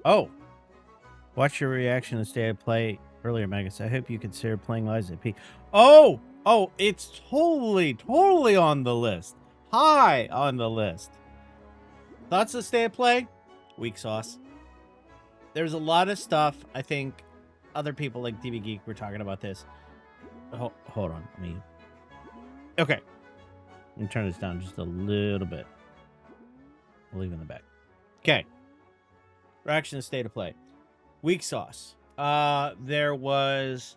Oh, watch your reaction to State of Play earlier, Magus. I hope you consider playing Lies at Peak. Oh, it's totally on the list. High on the list. Thoughts of State of Play? Weak sauce. There's a lot of stuff. I think other people like DB Geek were talking about this. Hold on. Okay. Let me turn this down just a little bit. I'll leave it in the back. Okay. Reaction to State of Play. Weak sauce. There was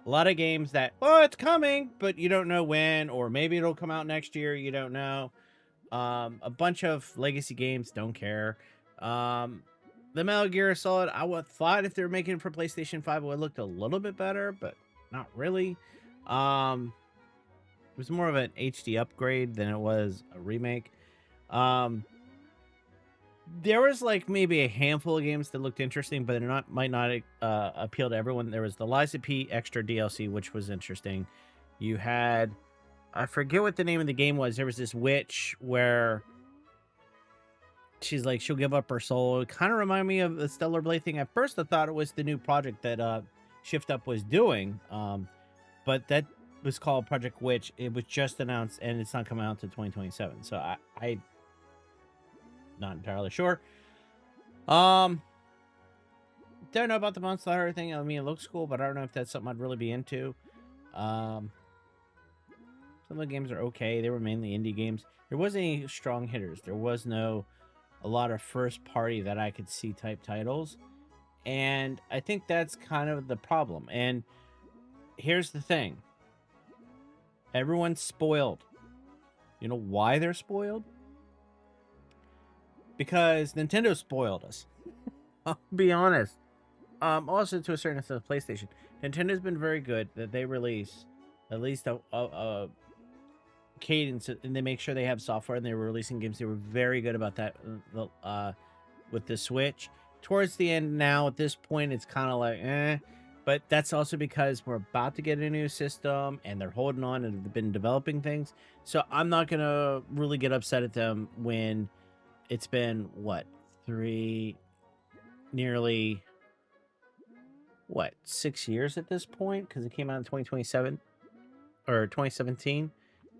a lot of games that, oh, it's coming, but you don't know when, or maybe it'll come out next year. You don't know. A bunch of legacy games, don't care. The Metal Gear Solid, I would thought if they were making it for PlayStation 5, it would look a little bit better, but not really. It was more of an HD upgrade than it was a remake. There was like maybe a handful of games that looked interesting, but they're might not appeal to everyone. There was the Liza P extra DLC, which was interesting. You had, I forget what the name of the game was. There was this witch where she's like, she'll give up her soul. It kind of reminded me of the Stellar Blade thing. At first, I thought it was the new project that Shift Up was doing, but that was called Project Witch. It was just announced, and it's not coming out until 2027. So I not entirely sure. Don't know about the Monster Hunter thing. I mean, it looks cool, but I don't know if that's something I'd really be into. Some of the games are okay. They were mainly indie games. There wasn't any strong hitters. There was a lot of first party that I could see type titles. And I think that's kind of the problem. And here's the thing. Everyone's spoiled. You know why they're spoiled? Because Nintendo spoiled us. I'll be honest. Also, to a certain extent, PlayStation. Nintendo's been very good that they release at least a cadence, and they make sure they have software, and they were releasing games. They were very good about that with the Switch. Towards the end now, at this point, it's kind of like, eh. But that's also because we're about to get a new system, and they're holding on and have been developing things. So I'm not going to really get upset at them when it's been, what, nearly 6 years at this point, because it came out in 2027 or 2017.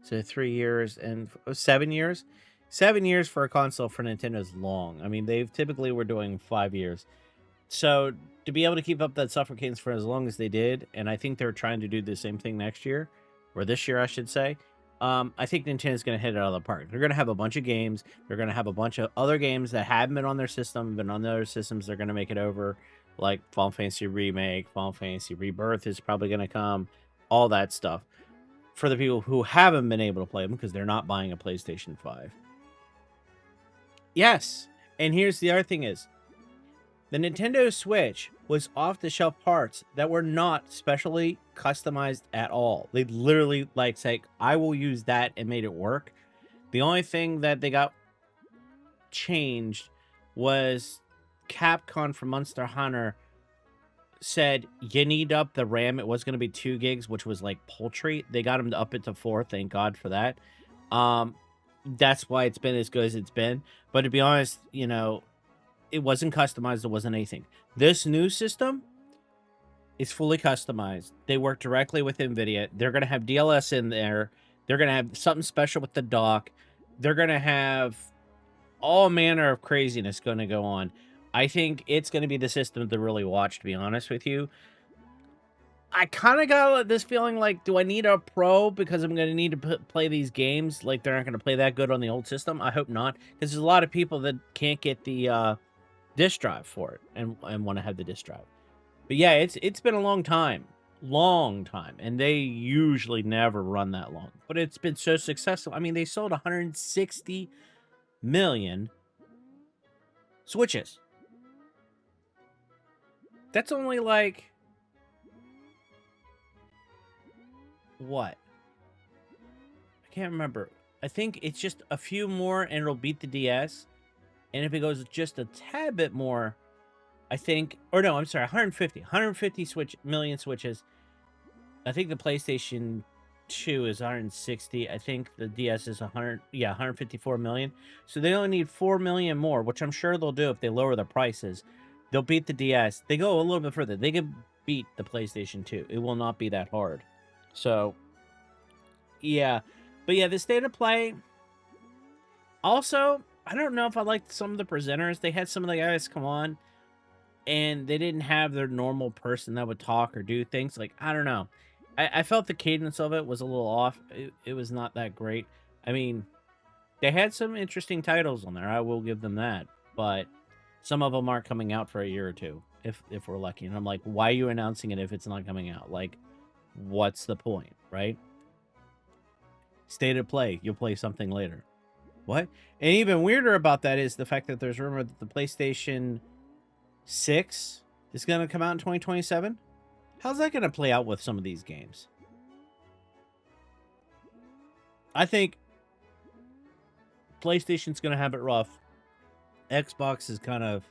So 3 years and 7 years. 7 years for a console for Nintendo is long. I mean, they've typically were doing 5 years. So to be able to keep up that software cadence for as long as they did, and I think they're trying to do the same thing next year, or this year, I should say. I think Nintendo's going to hit it out of the park. They're going to have a bunch of games. They're going to have a bunch of other games that haven't been on their system, been on the other systems. They're going to make it over, like Final Fantasy Remake, Final Fantasy Rebirth is probably going to come, all that stuff. For the people who haven't been able to play them because they're not buying a PlayStation 5. Yes, and here's the other thing is, the Nintendo Switch was off-the-shelf parts that were not specially customized at all. They literally like say, I will use that, and made it work. The only thing that they got changed was Capcom from Monster Hunter said you need up the RAM. It was going to be 2 gigs, which was like poultry. They got them to up it to 4. Thank God for that. That's why it's been as good as it's been. But to be honest, you know, it wasn't customized. It wasn't anything. This new system is fully customized. They work directly with NVIDIA. They're going to have DLS in there. They're going to have something special with the dock. They're going to have all manner of craziness going to go on. I think it's going to be the system to really watch, to be honest with you. I kind of got this feeling like, do I need a Pro because I'm going to need to play these games? Like, they're not going to play that good on the old system? I hope not, because there's a lot of people that can't get the disk drive for it and want to have the disk drive. But yeah, it's been a long time, and they usually never run that long. But it's been so successful. I mean, they sold 160 million Switches. That's only like, what? I can't remember. I think it's just a few more and it'll beat the DS. And if it goes just a tad bit more, I think, or no, I'm sorry, 150 million Switches. I think the PlayStation 2 is 160. I think the DS is 154 million. So they only need 4 million more, which I'm sure they'll do if they lower the prices. They'll beat the DS. They go a little bit further. They can beat the PlayStation 2. It will not be that hard. So, yeah. But yeah, the state of play. Also, I don't know if I liked some of the presenters. They had some of the guys come on, and they didn't have their normal person that would talk or do things. Like, I don't know. I felt the cadence of it was a little off. It was not that great. I mean, they had some interesting titles on there. I will give them that. But some of them aren't coming out for a year or two, if we're lucky. And I'm like, why are you announcing it if it's not coming out? Like, what's the point, right? State of play. You'll play something later. What? And even weirder about that is the fact that there's rumor that the PlayStation 6 is going to come out in 2027. How's that going to play out with some of these games? I think PlayStation's going to have it rough. Xbox is kind of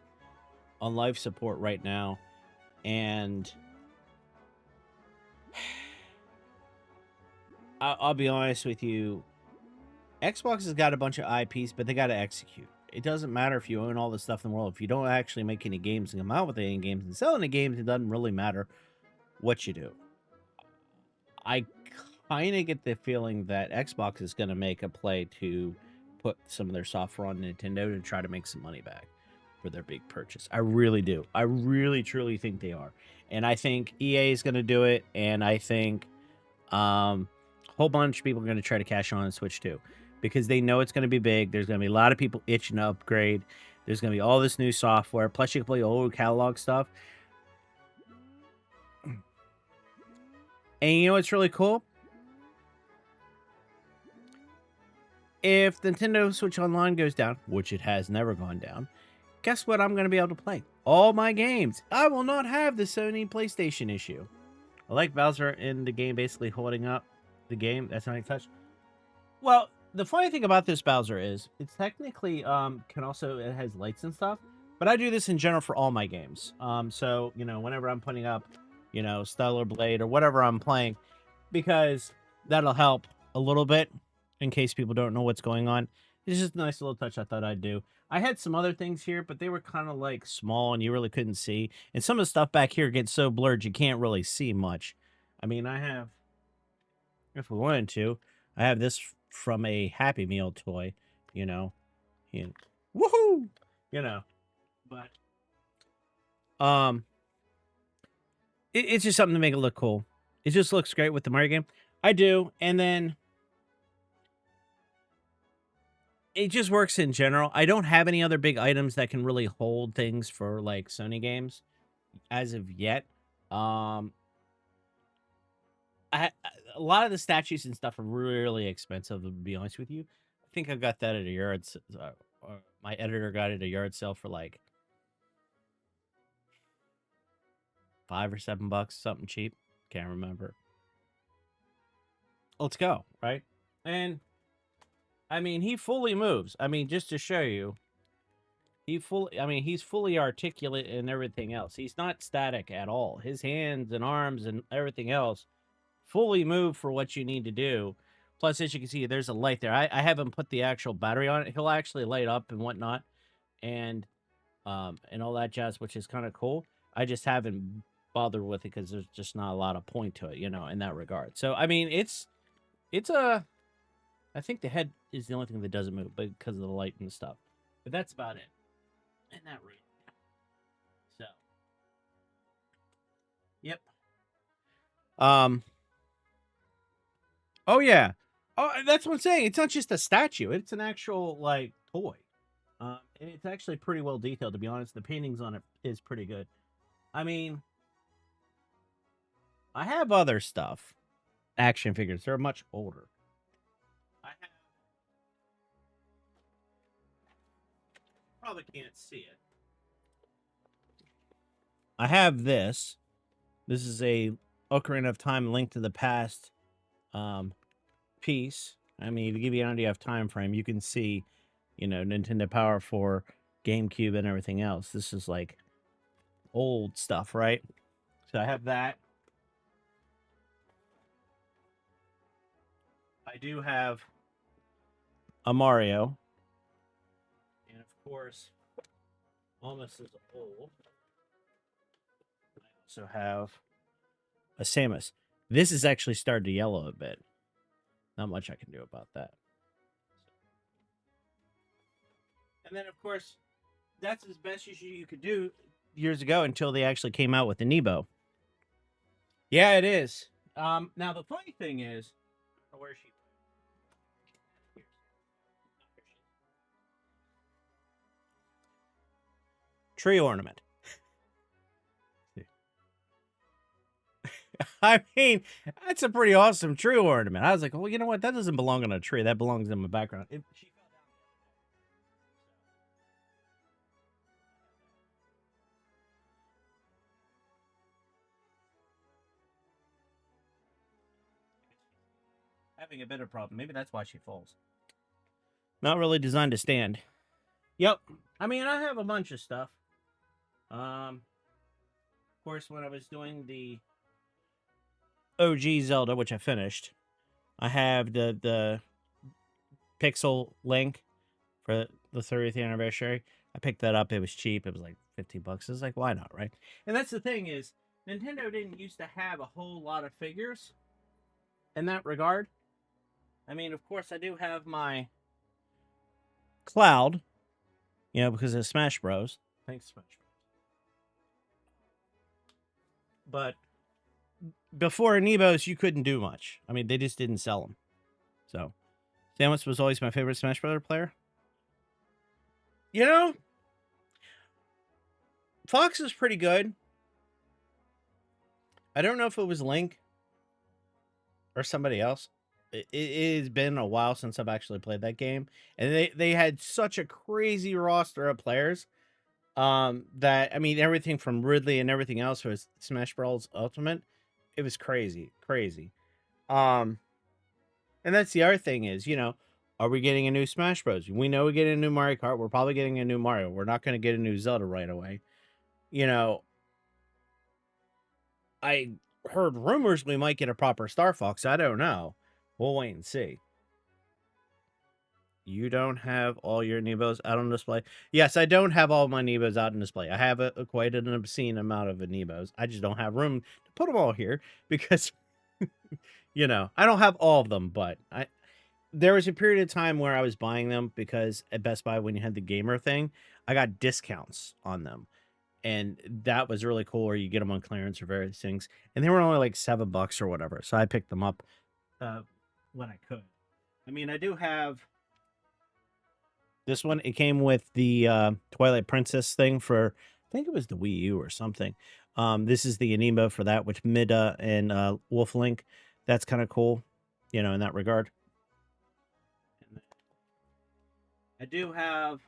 on life support right now. And I'll be honest with you. Xbox has got a bunch of IPs, but they got to execute. It doesn't matter if you own all the stuff in the world. If you don't actually make any games and come out with any games and sell any games, it doesn't really matter what you do. I kind of get the feeling that Xbox is going to make a play to put some of their software on Nintendo to try to make some money back for their big purchase. I really do. I really, truly think they are. And I think EA is going to do it. And I think a whole bunch of people are going to try to cash on Switch too, because they know it's going to be big. There's going to be a lot of people itching to upgrade. There's going to be all this new software. Plus, you can play old catalog stuff. And you know what's really cool? If Nintendo Switch Online goes down, which it has never gone down, guess what I'm going to be able to play? All my games. I will not have the Sony PlayStation issue. I like Bowser in the game basically holding up the game. That's not a touch. Well, the funny thing about this Bowser is it's technically it has lights and stuff, but I do this in general for all my games. So, you know, whenever I'm putting up, you know, Stellar Blade or whatever I'm playing, because that'll help a little bit in case people don't know what's going on. It's just a nice little touch I thought I'd do. I had some other things here, but they were kind of like small and you really couldn't see. And some of the stuff back here gets so blurred you can't really see much. I mean, I have, if we wanted to, I have this from a Happy Meal toy, you know. And, woohoo! You know. But it's just something to make it look cool. It just looks great with the Mario game. I do. And then it just works in general. I don't have any other big items that can really hold things for like Sony games as of yet. A lot of the statues and stuff are really expensive, to be honest with you. I think I got that at a yard. My editor got it at a yard sale for like $5 or $7, something cheap. Can't remember. Let's go, right? And I mean, he fully moves. I mean, just to show you, he's fully articulate and everything else. He's not static at all. His hands and arms and everything else fully move for what you need to do. Plus, as you can see, there's a light there. I haven't put the actual battery on it. He'll actually light up and whatnot, and all that jazz, which is kind of cool. I just haven't bothered with it because there's just not a lot of point to it, you know, in that regard. So, I mean, it's I think the head is the only thing that doesn't move, but because of the light and stuff. But that's about it. In that room. So. Yep. Oh yeah. Oh, that's what I'm saying. It's not just a statue. It's an actual like toy. And it's actually pretty well detailed, to be honest. The paintings on it is pretty good. I mean, I have other stuff. Action figures. They're much older. Probably can't see it. I have this. This is a Ocarina of Time Link to the Past piece. I mean, to give you an idea of time frame, you can see, you know, Nintendo Power 4, GameCube, and everything else. This is like old stuff, right? So I have that. I do have a Mario. And of course, almost as old. also have a Samus. This is actually started to yellow a bit. Not much I can do about that. And then, of course, that's as best as you could do years ago until they actually came out with Amiibo. Yeah, it is. Now the funny thing is, where is she? Tree ornament. I mean, that's a pretty awesome tree ornament. I was like, well, you know what? That doesn't belong on a tree. That belongs in my background. She fell down. Having a bit of problem. Maybe that's why she falls. Not really designed to stand. Yep. I mean, I have a bunch of stuff. Of course, when I was doing the OG Zelda, which I finished, I have the Pixel Link for the 30th anniversary. I picked that up. It was cheap. It was like 50 bucks. I was like, why not, right? And that's the thing is, Nintendo didn't used to have a whole lot of figures in that regard. I mean, of course, I do have my Cloud, you know, because of Smash Bros. Thanks, Smash Bros. But before Amiibos, you couldn't do much. I mean, they just didn't sell them. So, Samus was always my favorite Smash Bros. Player. You know, Fox is pretty good. I don't know if it was Link or somebody else. It has been a while since I've actually played that game, and they had such a crazy roster of players. That I mean, everything from Ridley and everything else was Smash Bros. Ultimate. It was crazy. And that's the other thing is, you know, are we getting a new Smash Bros? We know we're getting a new Mario Kart. We're probably getting a new Mario. We're not going to get a new Zelda right away. You know, I heard rumors we might get a proper Star Fox. I don't know. We'll wait and see. You don't have all your Amiibos out on display? Yes, I don't have all my Amiibos out on display. I have quite an obscene amount of Amiibos. I just don't have room to put them all here because, you know, I don't have all of them, but there was a period of time where I was buying them because at Best Buy, when you had the gamer thing, I got discounts on them. And that was really cool, where you get them on clearance or various things. And they were only like $7 or whatever. So I picked them up when I could. I mean, I do have this one. It came with the Twilight Princess thing for, I think it was the Wii U or something. This is the Amiibo for that, with Mida and Wolf Link. That's kind of cool, you know, in that regard. I do have,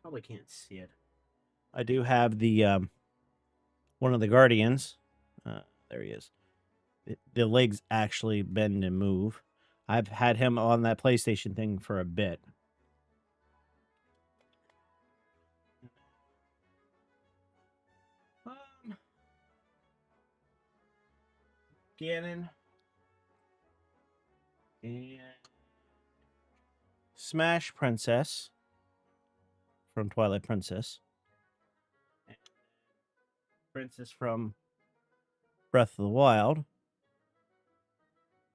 probably can't see it. I do have the one of the Guardians. There he is. The legs actually bend and move. I've had him on that PlayStation thing for a bit. Ganon. And Smash Princess from Twilight Princess. And Princess from Breath of the Wild.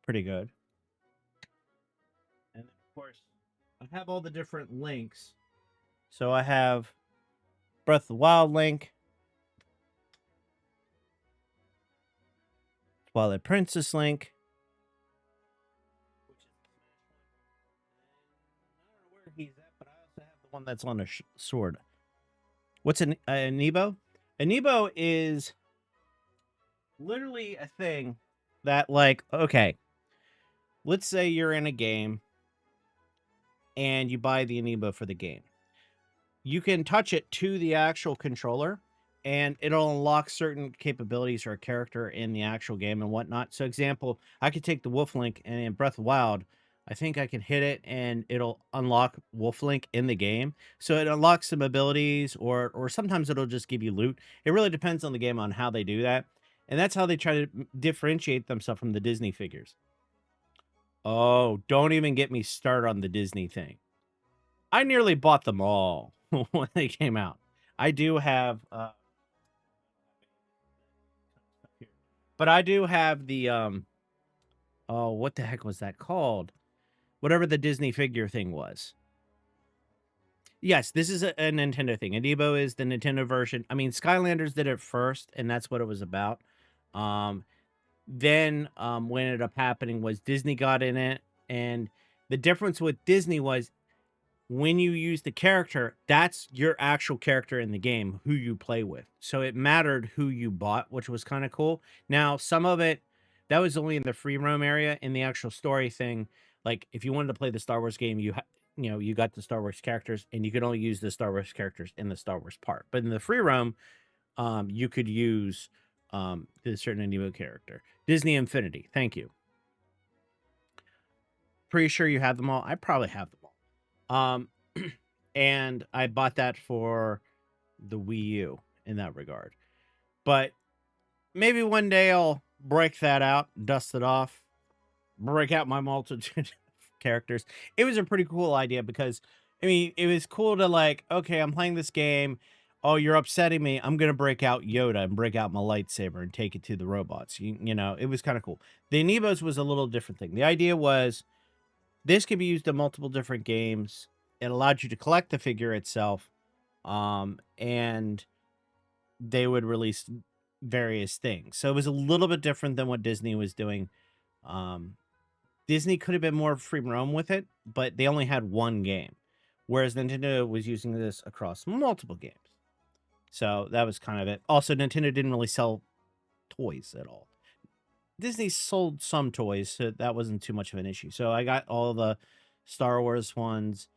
Pretty good. And of course, I have all the different links. So I have Breath of the Wild Link, Twilight Princess Link, which is the Smash one. I don't know where he's at, but I also have the one that's on a sword. What's an Amiibo? Amiibo is literally a thing that, like, okay, let's say you're in a game and you buy the Amiibo for the game. You can touch it to the actual controller, and it'll unlock certain capabilities or a character in the actual game and whatnot. So, example, I could take the Wolf Link, and in Breath of the Wild, I think I can hit it and it'll unlock Wolf Link in the game. So it unlocks some abilities, or sometimes it'll just give you loot. It really depends on the game on how they do that. And that's how they try to differentiate themselves from the Disney figures. Oh, don't even get me started on the Disney thing. I nearly bought them all when they came out. I do have But I do have the oh, what the heck was that called? Whatever the Disney figure thing was. Yes, this is a Nintendo thing. Amiibo is the Nintendo version. I mean, Skylanders did it first, and that's what it was about. Um, then what ended up happening was Disney got in it, and the difference with Disney was when you use the character, that's your actual character in the game who you play with. So it mattered who you bought, which was kind of cool. Now, some of it that was only in the free roam area. In the actual story thing, like if you wanted to play the Star Wars game, you got the Star Wars characters, and you could only use the Star Wars characters in the Star Wars part. But in the free roam, you could use the certain Amiibo character. Disney Infinity, thank you. Pretty sure you have them all. I probably have them all. And I bought that for the Wii U in that regard. But maybe one day I'll break that out, dust it off, break out my multitude of characters. It was a pretty cool idea because, I mean, it was cool to like, okay, I'm playing this game. Oh, you're upsetting me. I'm going to break out Yoda and break out my lightsaber and take it to the robots. You know, it was kind of cool. The Amiibos was a little different thing. The idea was this could be used in multiple different games. It allowed you to collect the figure itself, and they would release various things. So it was a little bit different than what Disney was doing. Disney could have been more free roam with it, but they only had one game, whereas Nintendo was using this across multiple games. So that was kind of it. Also, Nintendo didn't really sell toys at all. Disney sold some toys, so that wasn't too much of an issue. So I got all the Star Wars ones,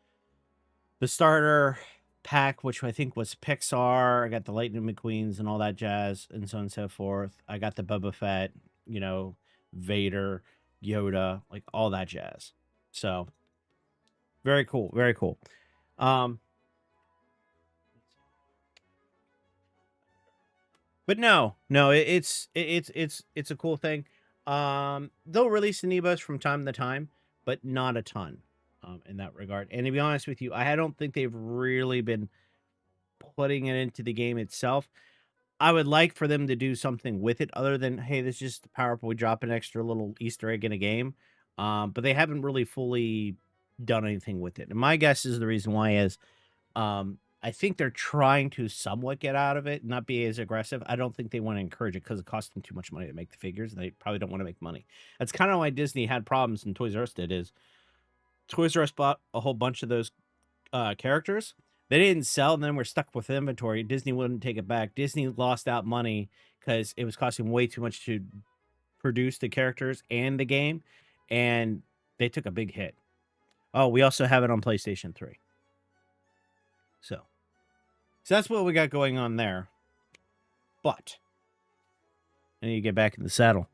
the starter pack, which I think was Pixar. I got the Lightning McQueens and all that jazz, and so on and so forth. I got the Boba Fett, Vader, Yoda, like all that jazz. So very cool, very cool. But no, it's a cool thing. They'll release Amiibos from time to time, but not a ton in that regard. And to be honest with you, I don't think they've really been putting it into the game itself. I would like for them to do something with it other than, hey, this is just powerful. We drop an extra little Easter egg in a game. But they haven't really fully done anything with it. And my guess is the reason why is I think they're trying to somewhat get out of it, not be as aggressive. I don't think they want to encourage it because it costs them too much money to make the figures, and they probably don't want to make money. That's kind of why Disney had problems and Toys R Us did is Toys R Us bought a whole bunch of those characters. They didn't sell, and then we're stuck with inventory. Disney wouldn't take it back. Disney lost out money because it was costing way too much to produce the characters and the game, and they took a big hit. Oh, we also have it on PlayStation 3. So that's what we got going on there. But I need to get back in the saddle.